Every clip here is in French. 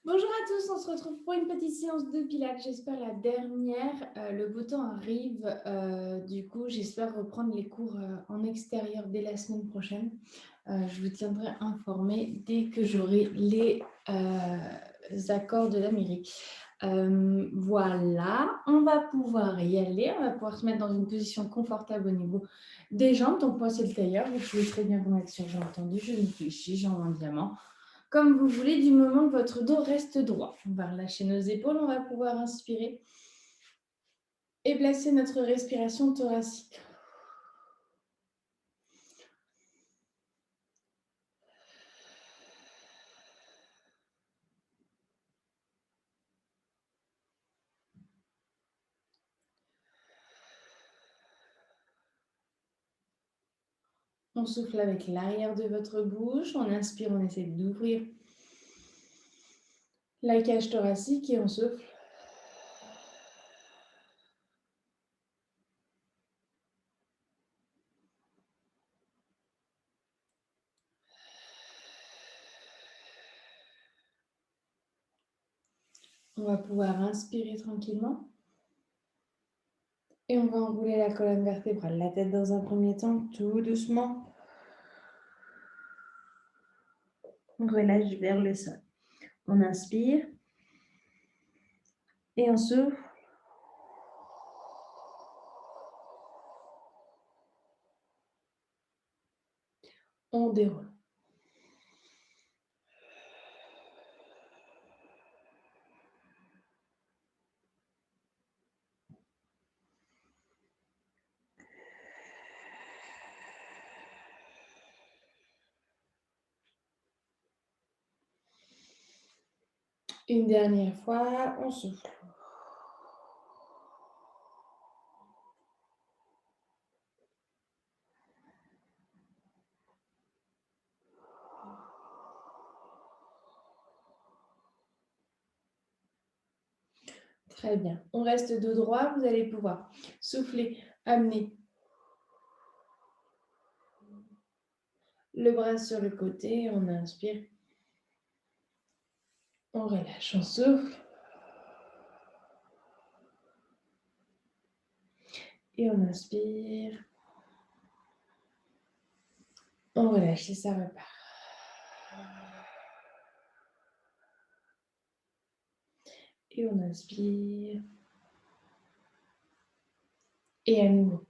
Bonjour à tous, on se retrouve pour une petite séance de pilates, j'espère la dernière. Le beau temps arrive, du coup j'espère reprendre les cours en extérieur dès la semaine prochaine. Je vous tiendrai informé dès que j'aurai les accords de la mairie. Voilà, on va pouvoir y aller, on va pouvoir se mettre dans une position confortable au niveau des jambes. Donc moi c'est le tailleur, vous pouvez très bien vous mettre sur jambes tendues, genoux fléchis, jambes en diamant. Comme vous voulez, du moment que votre dos reste droit. On va relâcher nos épaules, on va pouvoir inspirer et placer notre respiration thoracique. On souffle avec l'arrière de votre bouche. On inspire, on essaie d'ouvrir la cage thoracique et on souffle. On va pouvoir inspirer tranquillement. Et on va enrouler la colonne vertébrale. La tête dans un premier temps, tout doucement. On relâche vers le sol. On inspire. Et on souffle. On déroule. Une dernière fois, on souffle. Très bien. On reste dos droit. Vous allez pouvoir souffler, amener le bras sur le côté. On inspire. On relâche. On souffle. Et on inspire. On relâche et ça repart. Et on inspire. Et à nouveau.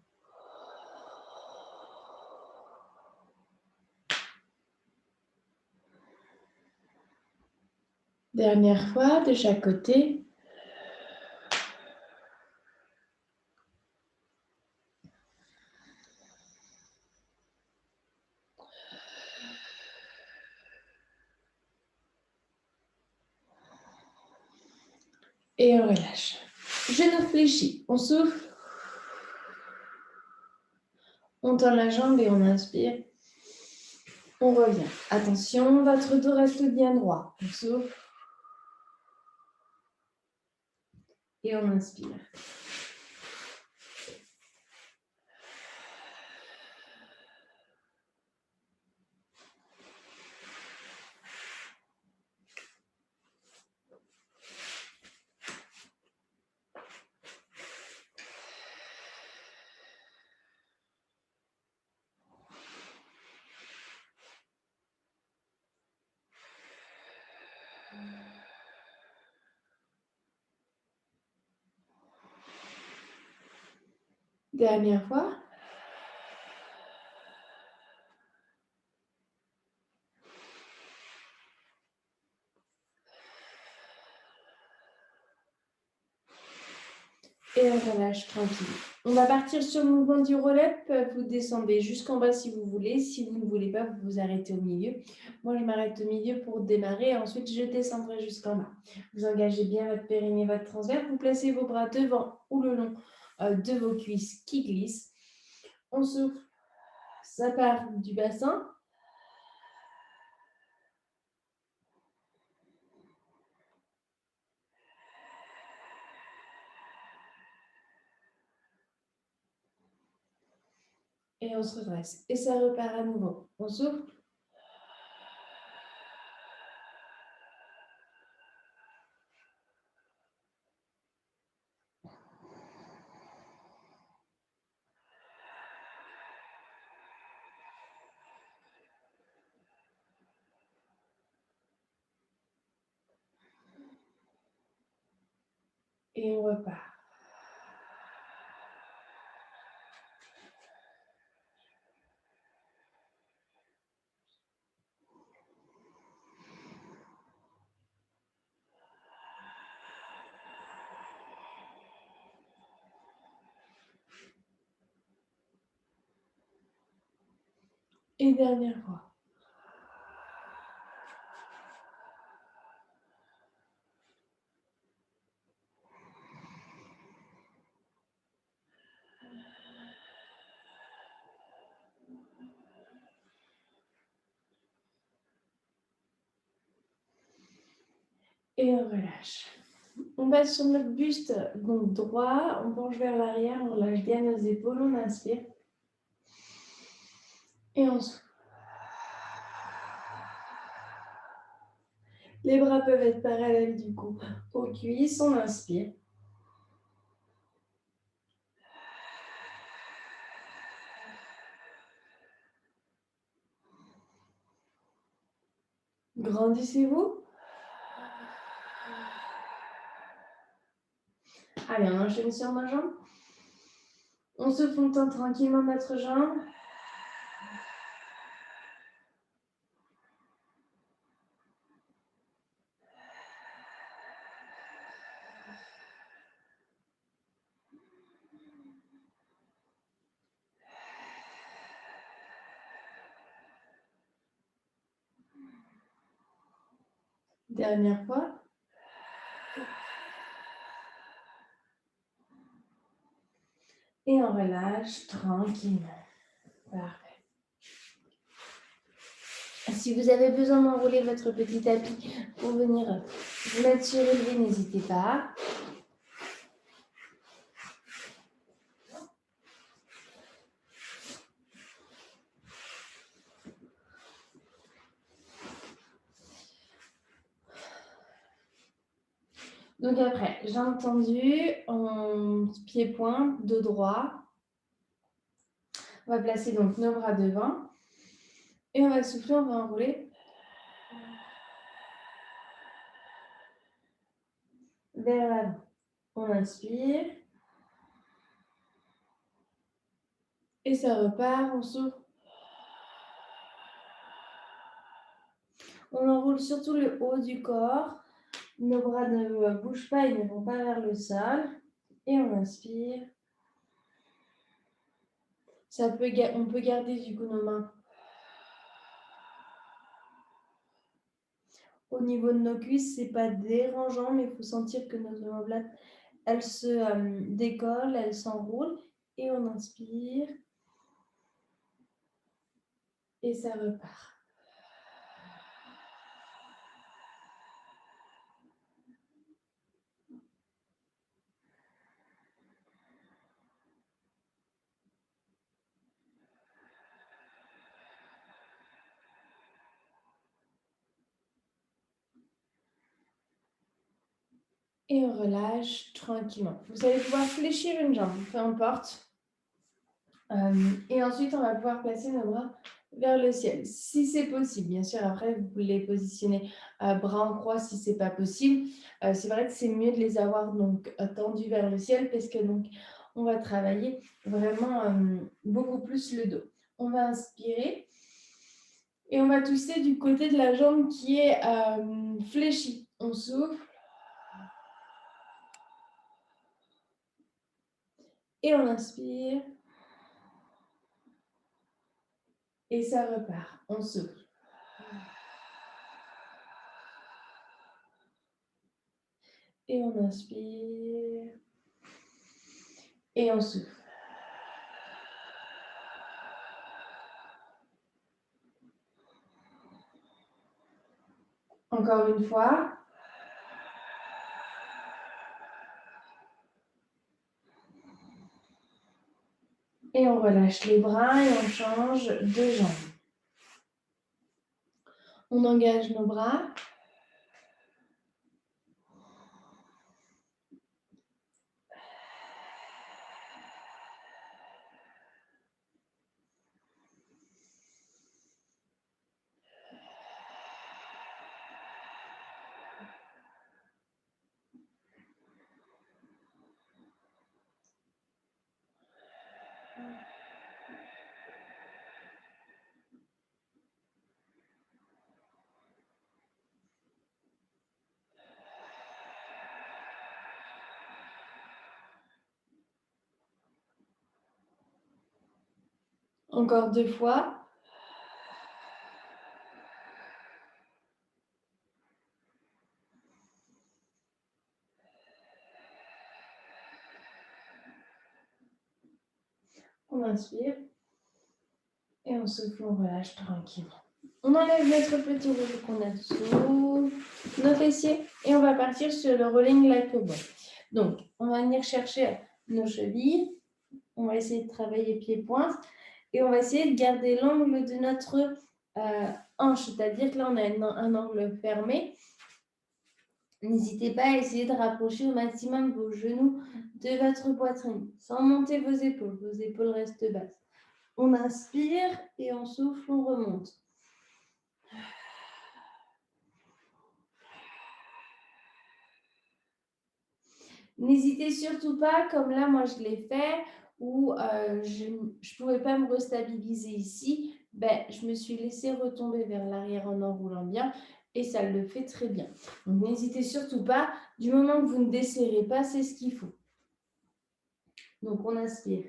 Dernière fois de chaque côté. Et on relâche. Genou fléchi. On souffle. On tend la jambe et on inspire. On revient. Attention, votre dos reste bien droit. On souffle. Et on inspire. Dernière fois. Et on relâche tranquille. On va partir sur le mouvement du roll-up. Vous descendez jusqu'en bas si vous voulez. Si vous ne voulez pas, vous vous arrêtez au milieu. Moi, je m'arrête au milieu pour démarrer. Ensuite, je descendrai jusqu'en bas. Vous engagez bien votre périnée, votre transverse. Vous placez vos bras devant ou le long de vos cuisses qui glissent. On souffle. Ça part du bassin. Et on se redresse. Et ça repart à nouveau. On souffle. Et on repart. Et dernière fois. Et on relâche. On passe sur notre buste, donc droit, on penche vers l'arrière, on relâche bien nos épaules, on inspire. Et on souffle. Les bras peuvent être parallèles du coup aux cuisses, on inspire. Grandissez-vous. Allez, on enchaîne sur nos jambes. On souffle, on tend tranquillement notre jambe. Dernière fois. Et on relâche tranquillement. Parfait. Si vous avez besoin d'enrouler votre petit tapis pour venir vous mettre surélevé, n'hésitez pas. Donc après, jambes tendues, pied-point, dos droit. On va placer donc nos bras devant. Et on va souffler, on va enrouler. Vers l'avant. On inspire. Et ça repart, on souffle. On enroule surtout le haut du corps. Nos bras ne bougent pas, ils ne vont pas vers le sol. Et on inspire. On peut garder du coup nos mains au niveau de nos cuisses. C'est pas dérangeant, mais il faut sentir que nos omoplates, elles se décollent, elles s'enroulent. Et on inspire. Et ça repart. Et on relâche tranquillement. Vous allez pouvoir fléchir une jambe, peu importe. Et ensuite, on va pouvoir placer nos bras vers le ciel, si c'est possible. Bien sûr, après, vous pouvez les positionner bras en croix si ce n'est pas possible. C'est vrai que c'est mieux de les avoir donc tendus vers le ciel parce que donc, on va travailler vraiment beaucoup plus le dos. On va inspirer et on va twister du côté de la jambe qui est fléchie. On souffle. Et on inspire. Et ça repart. On souffle. Et on inspire. Et on souffle. Encore une fois. Et on relâche les bras et on change de jambe. On engage nos bras. Encore 2 fois. On inspire et on souffle, on relâche tranquillement. On enlève notre petit rouleau qu'on a dessous, nos fessiers, et on va partir sur le rolling like a ball. Donc, on va venir chercher nos chevilles, on va essayer de travailler pieds-pointes, et on va essayer de garder l'angle de notre hanche, c'est-à-dire que là, on a un angle fermé. N'hésitez pas à essayer de rapprocher au maximum vos genoux de votre poitrine, sans monter vos épaules restent basses. On inspire et on souffle, on remonte. N'hésitez surtout pas, comme là, moi je l'ai fait, où je ne pouvais pas me restabiliser ici, ben, je me suis laissée retomber vers l'arrière en enroulant bien et ça le fait très bien. Donc n'hésitez surtout pas, du moment que vous ne desserrez pas, c'est ce qu'il faut. Donc on inspire.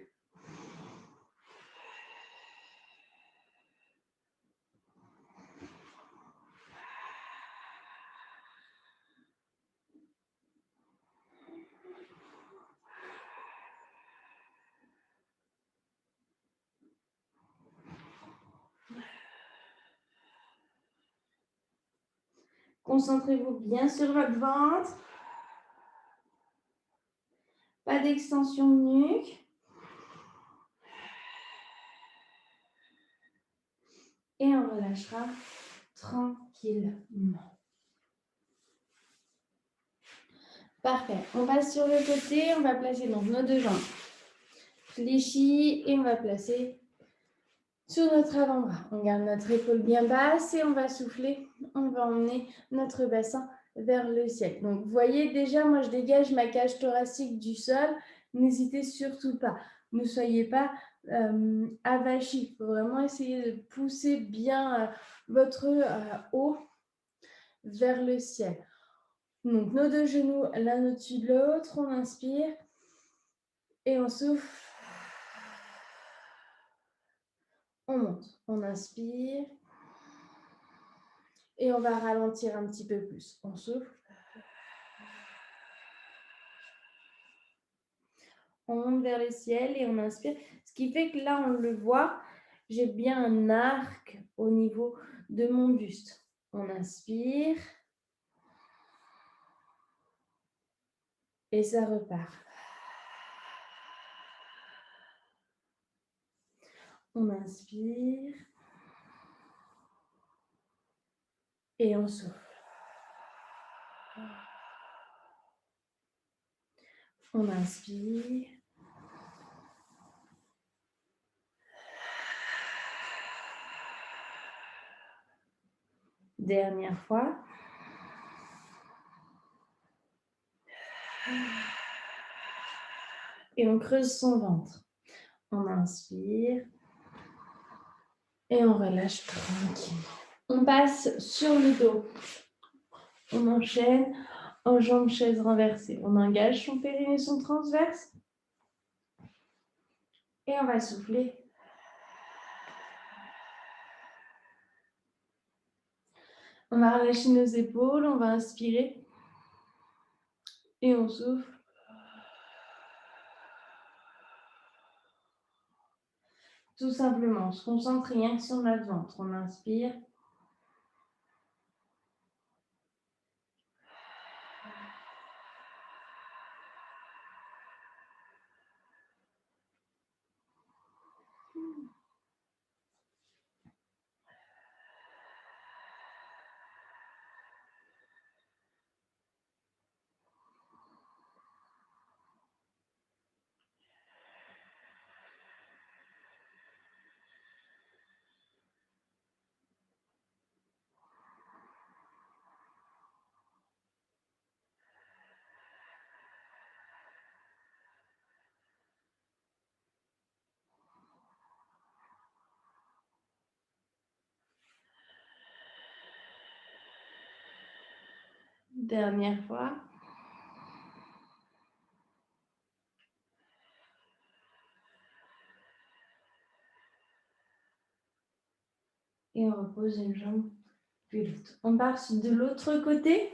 Concentrez-vous bien sur votre ventre. Pas d'extension de nuque. Et on relâchera tranquillement. Parfait. On passe sur le côté. On va placer donc nos deux jambes fléchies et on va placer sur notre avant-bras. On garde notre épaule bien basse et on va souffler. On va emmener notre bassin vers le ciel. Donc, vous voyez déjà, moi, je dégage ma cage thoracique du sol. N'hésitez surtout pas. Ne soyez pas avachis. Il faut vraiment essayer de pousser bien votre haut vers le ciel. Donc, nos deux genoux l'un au-dessus de l'autre. On inspire et on souffle. On monte. On inspire. Et on va ralentir un petit peu plus. On souffle. On monte vers le ciel et on inspire. Ce qui fait que là, on le voit, j'ai bien un arc au niveau de mon buste. On inspire. Et ça repart. On inspire. Et on souffle. On inspire. Dernière fois. Et on creuse son ventre. On inspire. Et on relâche tranquillement. On passe sur le dos. On enchaîne en jambes chaise renversée. On engage son périnée, son transverse. Et on va souffler. On va relâcher nos épaules, on va inspirer. Et on souffle. Tout simplement, on se concentre rien que sur notre ventre. On inspire. Dernière fois. Et on repose une jambe, puis l'autre. On part de l'autre côté.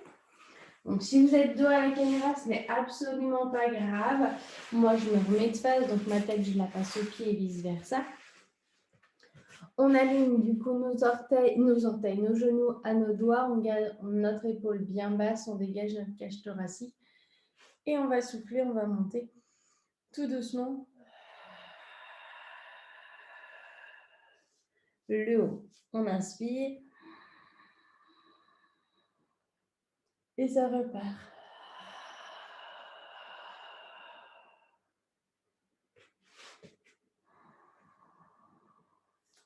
Donc, si vous êtes dos à la caméra, ce n'est absolument pas grave. Moi, je me remets de face, donc ma tête, je la passe au pied et vice-versa. On aligne du coup nos genoux à nos doigts. On garde notre épaule bien basse, on dégage notre cage thoracique. Et on va souffler, on va monter tout doucement. Le haut. On inspire. Et ça repart.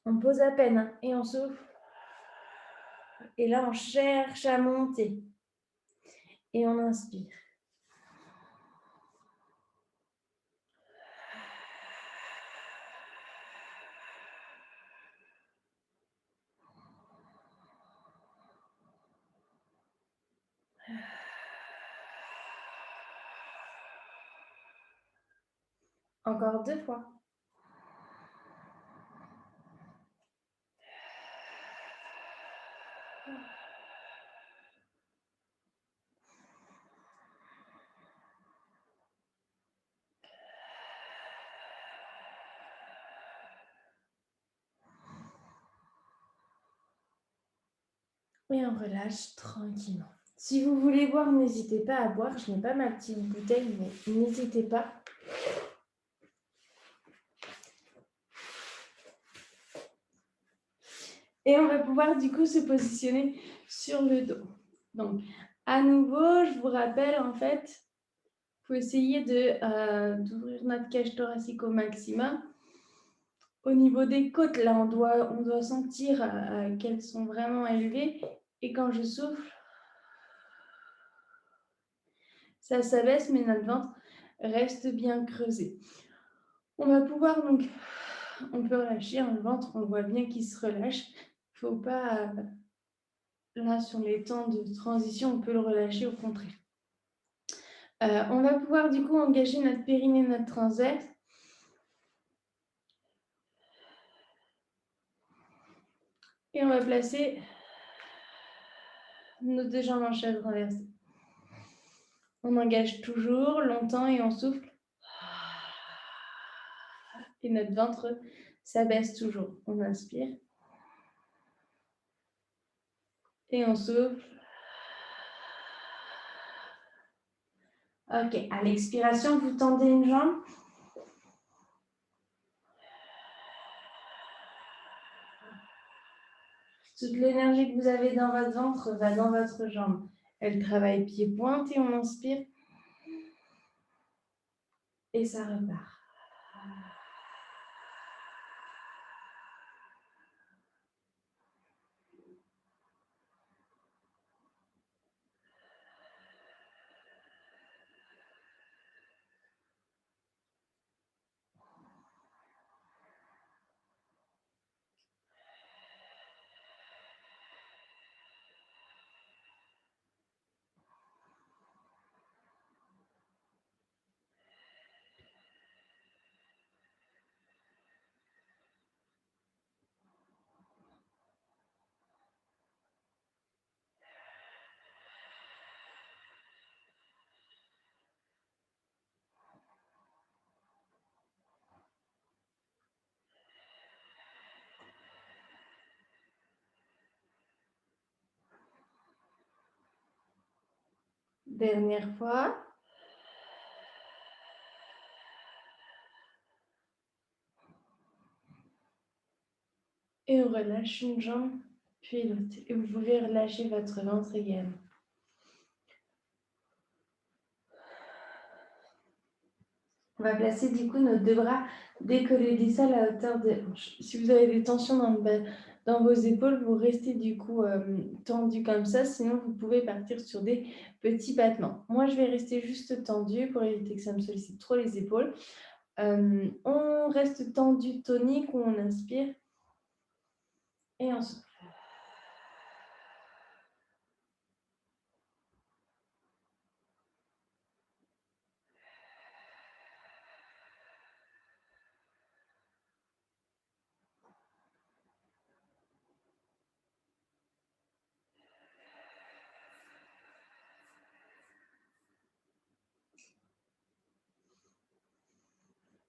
On pose à peine hein, et on souffle. Et là, on cherche à monter. Et on inspire. Encore 2 fois. Et on relâche tranquillement. Si vous voulez boire, n'hésitez pas à boire. Je n'ai pas ma petite bouteille, mais n'hésitez pas. Et on va pouvoir du coup se positionner sur le dos. Donc, à nouveau, je vous rappelle, en fait, il faut essayer d'ouvrir notre cage thoracique au maximum. Au niveau des côtes, là, on doit sentir qu'elles sont vraiment élevées. Et quand je souffle, ça s'abaisse, mais notre ventre reste bien creusé. On va pouvoir donc, on peut relâcher le ventre, on voit bien qu'il se relâche. Il ne faut pas, là, sur les temps de transition, on peut le relâcher au contraire. On va pouvoir du coup engager notre périnée, notre transverse. Et on va placer nos 2 jambes en chaise renversée. On engage toujours longtemps et on souffle. Et notre ventre s'abaisse toujours. On inspire. Et on souffle. Ok, à l'expiration, vous tendez une jambe. Toute l'énergie que vous avez dans votre ventre va dans votre jambe. Elle travaille pied-pointe et on inspire. Et ça repart. Dernière fois. Et on relâche une jambe, puis l'autre. Et vous pouvez relâcher votre ventre également. On va placer du coup nos 2 bras décollés du sol à hauteur des hanches. Si vous avez des tensions dans vos épaules, vous restez du coup tendu comme ça. Sinon, vous pouvez partir sur des petits battements. Moi, je vais rester juste tendu pour éviter que ça me sollicite trop les épaules. On reste tendu, tonique, on inspire et on souffle.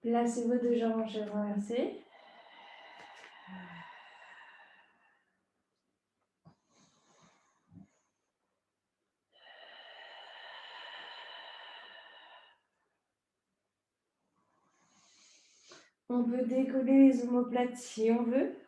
Placez vos deux jambes en chaise renversée. On peut décoller les omoplates si on veut.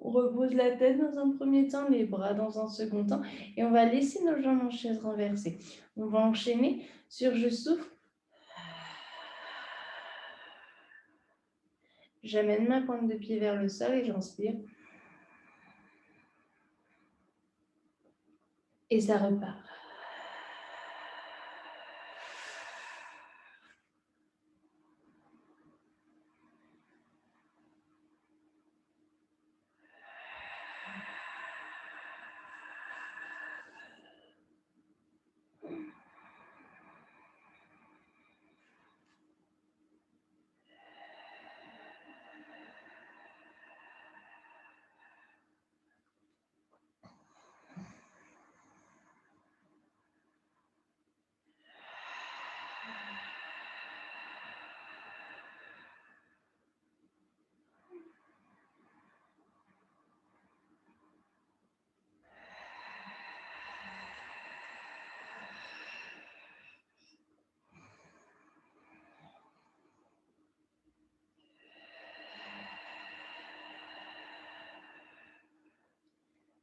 On repose la tête dans un premier temps, les bras dans un second temps, et on va laisser nos jambes en chaise renversée. On va enchaîner sur je souffle. J'amène ma pointe de pied vers le sol et j'inspire. Et ça repart.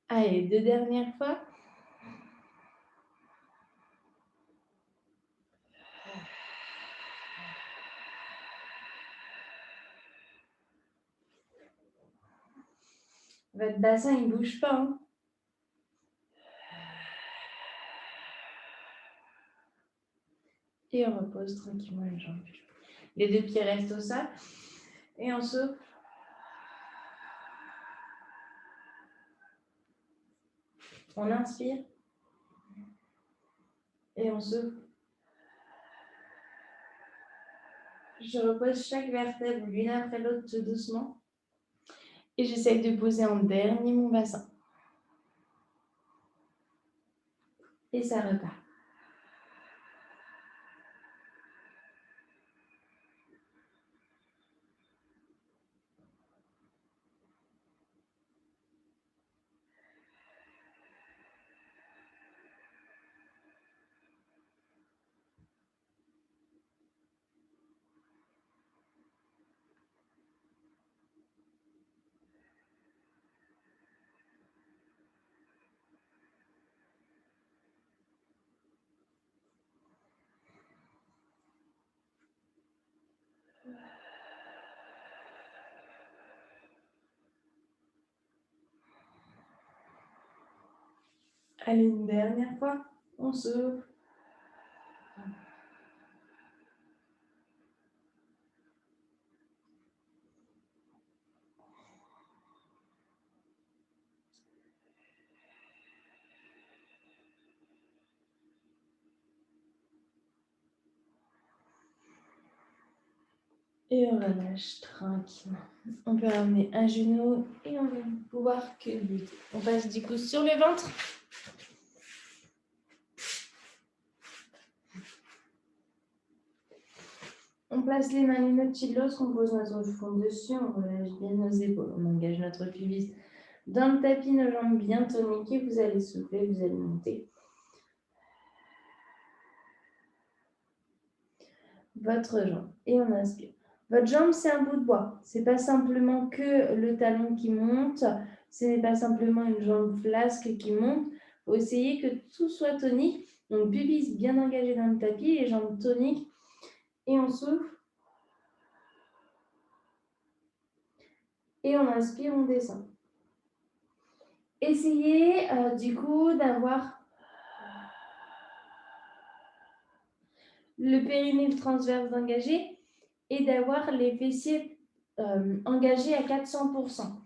Allez, 2 dernières fois. Votre bassin, il ne bouge pas. Hein. Et on repose tranquillement les jambes. Les deux pieds restent au sol. Et on souffle. On inspire. Et on souffle. Je repose chaque vertèbre l'une après l'autre tout doucement. Et j'essaye de poser en dernier mon bassin. Et ça repart. Allez, une dernière fois. On souffle. Et on relâche tranquillement. On peut ramener un genou et on va pouvoir culbuter. On passe du coup sur le ventre. On place les mains l'une au-dessus de l'autre, on pose notre front dessus, on relâche bien nos épaules, on engage notre pubis dans le tapis, nos jambes bien toniques, vous allez souffler, vous allez monter. Votre jambe et on inspire. Votre jambe, c'est un bout de bois. Ce n'est pas simplement que le talon qui monte, ce n'est pas simplement une jambe flasque qui monte. Il faut essayer que tout soit tonique. Donc, pubis bien engagé dans le tapis, les jambes toniques. Et on souffle. Et on inspire, on descend. Essayez du coup d'avoir le périnée, le transverse engagé et d'avoir les fessiers engagés à 400%.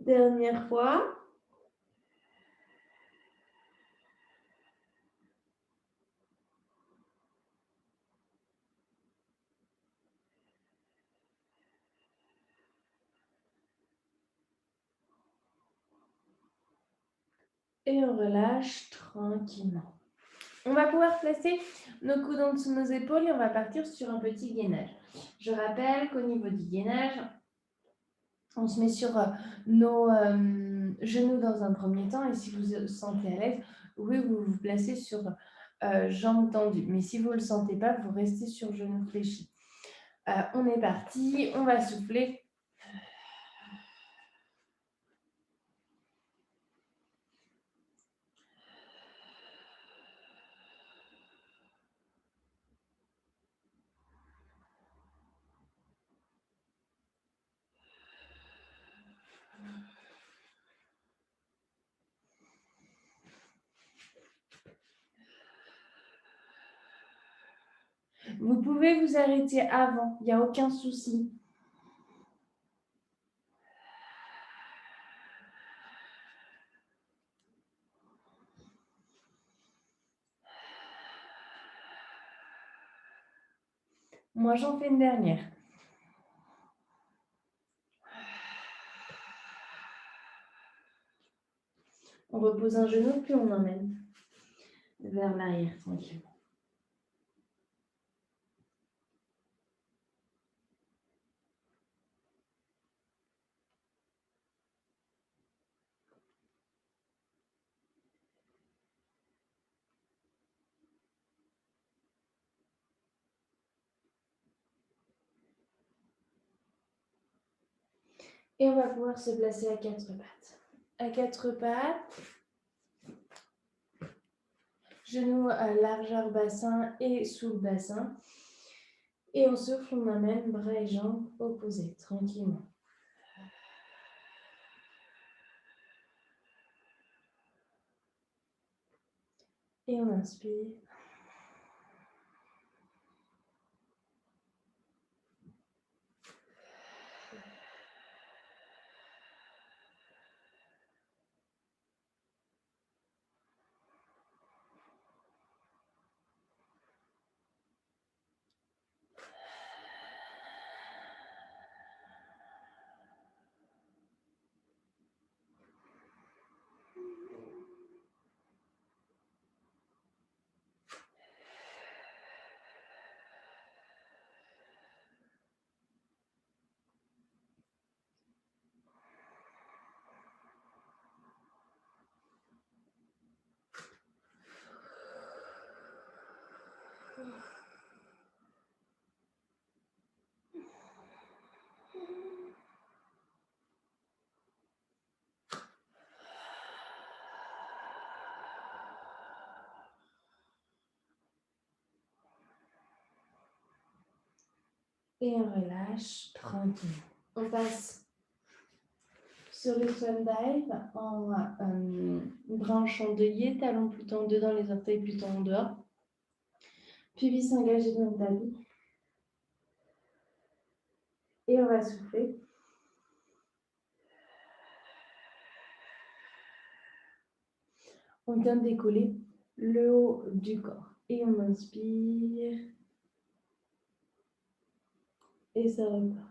Dernière fois. Et on relâche tranquillement. On va pouvoir placer nos coudes en dessous de nos épaules et on va partir sur un petit gainage. Je rappelle qu'au niveau du gainage, on se met sur nos genoux dans un premier temps et si vous vous sentez à l'aise, oui, vous vous placez sur jambes tendues. Mais si vous ne le sentez pas, vous restez sur genoux fléchis. On est parti, on va souffler. Vous pouvez vous arrêter avant, il n'y a aucun souci. Moi, j'en fais une dernière. On repose un genou, puis on emmène vers l'arrière tranquillement. Et on va pouvoir se placer à quatre pattes. À quatre pattes, genoux à largeur bassin et sous le bassin. Et on souffle, on amène bras et jambes opposés, tranquillement. Et on inspire. Et on relâche tranquillement. On passe sur le swan dive en branche endeuillée, talons plutôt en dedans, les orteils plutôt en dehors. Pubis engagé dans le tapis. Et on va souffler. On vient de décoller le haut du corps. Et on inspire. Et ça repart.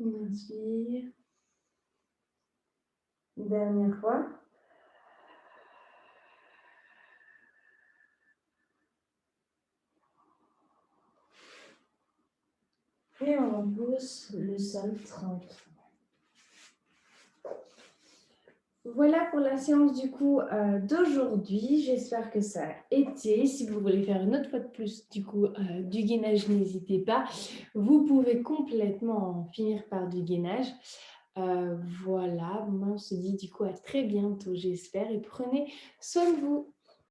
On inspire. Dernière fois. Et on repousse le sol tranquille. Voilà pour la séance du coup d'aujourd'hui. J'espère que ça a été. Si vous voulez faire une autre fois de plus du coup du gainage, n'hésitez pas. Vous pouvez complètement finir par du gainage. Voilà, moi on se dit du coup à très bientôt, j'espère. Et prenez soin de vous.